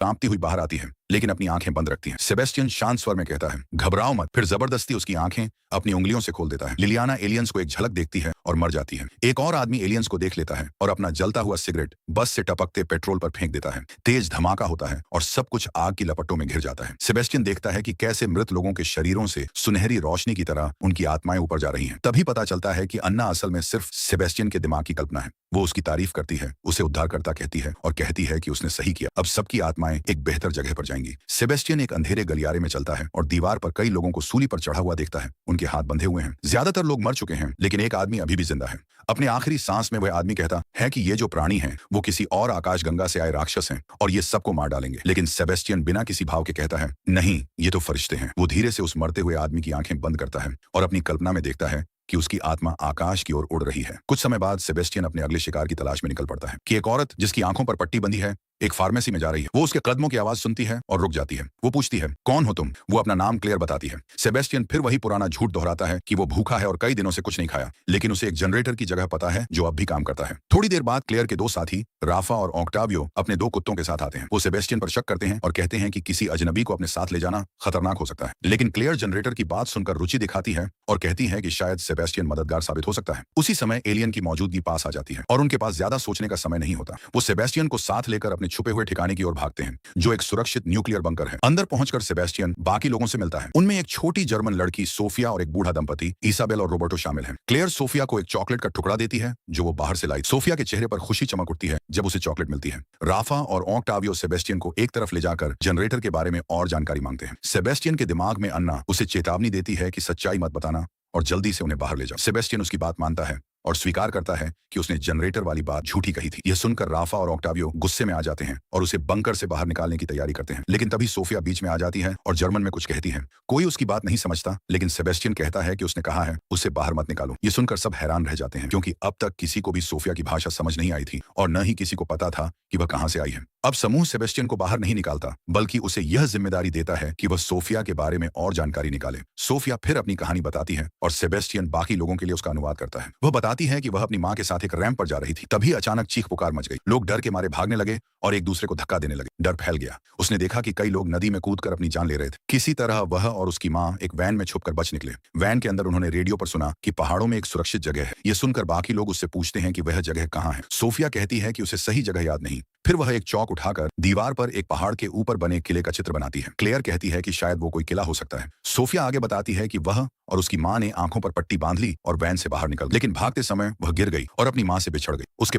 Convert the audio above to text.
कांपती हुई बाहर आती है, लेकिन अपनी आंखें बंद रखती है। सेबेस्टियन शांत स्वर में कहता है, घबराओ मत। फिर जबरदस्ती उसकी आंखें अपनी उंगलियों से खोल देता है। लिलियाना एलियंस को एक झलक देखती है और मर जाती है। एक और आदमी एलियंस को देख लेता है और अपना जलता हुआ सिगरेट बस से टपकते पेट्रोल पर फेंक देता है। तेज धमाका होता है और सब कुछ आग की लपटों में घिर जाता है। सेबेस्टियन देखता है कि कैसे मृत लोगों के शरीरों से सुनहरी रोशनी की तरह उनकी आत्माएं ऊपर जा रही हैं। तभी पता चलता है कि अन्ना असल में सिर्फ सेबेस्टियन के दिमाग की कल्पना है। वो उसकी तारीफ करती है, उसे उद्धारकर्ता कहती है और कहती है कि उसने सही किया। अब सबकी आत्माएं एक बेहतर जगह पर जाएंगी। सेबेस्टियन एक अंधेरे गलियारे में चलता है और दीवार पर कई लोगों को सूली पर चढ़ा हुआ देखता है। उनके हाथ बंधे हुए हैं। ज्यादातर लोग मर चुके हैं, लेकिन एक आदमी अभी भी जिंदा है। अपने आखिरी सांस में वह आदमी कहता है कि ये जो प्राणी हैं वो किसी और आकाशगंगा से आए राक्षस हैं और ये सबको मार डालेंगे। लेकिन सेबेस्टियन बिना किसी भाव के कहता है, नहीं, ये तो फरिश्ते हैं। वो धीरे से उस मरते हुए आदमी की आंखें बंद करता है और अपनी कल्पना में देखता है कि उसकी आत्मा आकाश की ओर उड़ रही है। कुछ समय बाद सेबेस्टियन अपने अगले शिकार की तलाश में निकल पड़ता है कि एक औरत जिसकी आंखों पर पट्टी बंधी है एक फार्मेसी में जा रही है। वो उसके कदमों की आवाज सुनती है और रुक जाती है। वो पूछती है, कौन हो तुम? वो अपना नाम क्लेयर बताती है। सेबेस्टियन फिर वही पुराना झूठ दोहराता है कि वो भूखा है और कई दिनों से कुछ नहीं खाया, लेकिन उसे एक जनरेटर की जगह पता है जो अब भी काम करता है। थोड़ी देर बाद क्लेयर के दो साथी राफा और ऑक्टावियो अपने दो कुत्तों के साथ आते हैं। वो सेबेस्टियन पर शक करते हैं और कहते हैं कि किसी अजनबी को अपने साथ ले जाना खतरनाक हो सकता है। लेकिन क्लेयर जनरेटर की बात सुनकर रुचि दिखाती है और कहती है कि शायद सेबेस्टियन मददगार साबित हो सकता है। उसी समय एलियन की मौजूदगी पास आ जाती है और उनके पास ज्यादा सोचने का समय नहीं होता। वो सेबेस्टियन को साथ लेकर अपने छुपे हुए ठिकाने की भागते हैं, जो एक सुरक्षित न्यूक्लियर बंकर है। अंदर पहुंचकर सेबेस्टियन बाकी लोगों से मिलता है। उनमें एक छोटी जर्मन लड़की सोफिया और एक बूढ़ा दंपति इसाबेल और रोबर्टो शामिल हैं। क्लेयर सोफिया को एक चॉकलेट का टुकड़ा देती है जो वो बाहर से लाई। सोफिया के चेहरे पर खुशी चमक उठती है जब उसे चॉकलेट मिलती है। राफा और ऑक्टावियो सेबेस्टियन को एक तरफ ले जाकर जनरेटर के बारे में और जानकारी मांगते हैं। सेबेस्टियन के दिमाग में अन्ना उसे चेतावनी देती है कि सच्चाई मत बताना और जल्दी से उन्हें बाहर ले जाओ। सेबेस्टियन उसकी बात मानता है और स्वीकार करता है कि उसने जनरेटर वाली बात झूठी कही थी। यह सुनकर राफा और ऑक्टावियो गुस्से में आ जाते हैं और उसे बंकर से बाहर निकालने की तैयारी करते हैं। लेकिन तभी सोफिया बीच में आ जाती है और जर्मन में कुछ कहती है। कोई उसकी बात नहीं समझता, लेकिन सेबेस्टियन कहता है कि उसने कहा है उसे बाहर मत निकालो। ये सुनकर सब हैरान रह जाते हैं, क्योंकि अब तक किसी को भी सोफिया की भाषा समझ नहीं आई थी और न ही किसी को पता था कि वह कहां से आई है। अब समूह सेबेस्टियन को बाहर नहीं निकालता, बल्कि उसे यह जिम्मेदारी देता है कि वह सोफिया के बारे में और जानकारी निकाले। सोफिया फिर अपनी कहानी बताती है और सेबेस्टियन बाकी लोगों के लिए उसका अनुवाद करता है। वह बताती है कि वह अपनी मां के साथ एक रैंप पर जा रही थी। तभी अचानक चीख पुकार मच गई। लोग डर के मारे भागने लगे और एक दूसरे को धक्का देने लगे। डर फैल गया। उसने देखा कि कई लोग नदी में कूदकर अपनी जान ले रहे थे। किसी तरह वह और उसकी मां एक वैन में छुपकर बच निकले। वैन के अंदर उन्होंने रेडियो पर सुना कि पहाड़ों में एक सुरक्षित जगह है। यह सुनकर बाकी लोग उससे पूछते हैं कि वह जगह कहां है। सोफिया कहती है कि उसे सही जगह याद नहीं। फिर वह एक चौक उठाकर दीवार पर एक पहाड़ के ऊपर बने किले का चित्र बनाती है। क्लेयर कहती है कि शायद वो कोई किला हो सकता है। सोफिया आगे बताती है कि वह और उसकी मां ने आंखों पर पट्टी बांध ली और वैन से बाहर निकल, लेकिन भागते समय वह गिर गई और अपनी मां से बिछड़ गई। उसके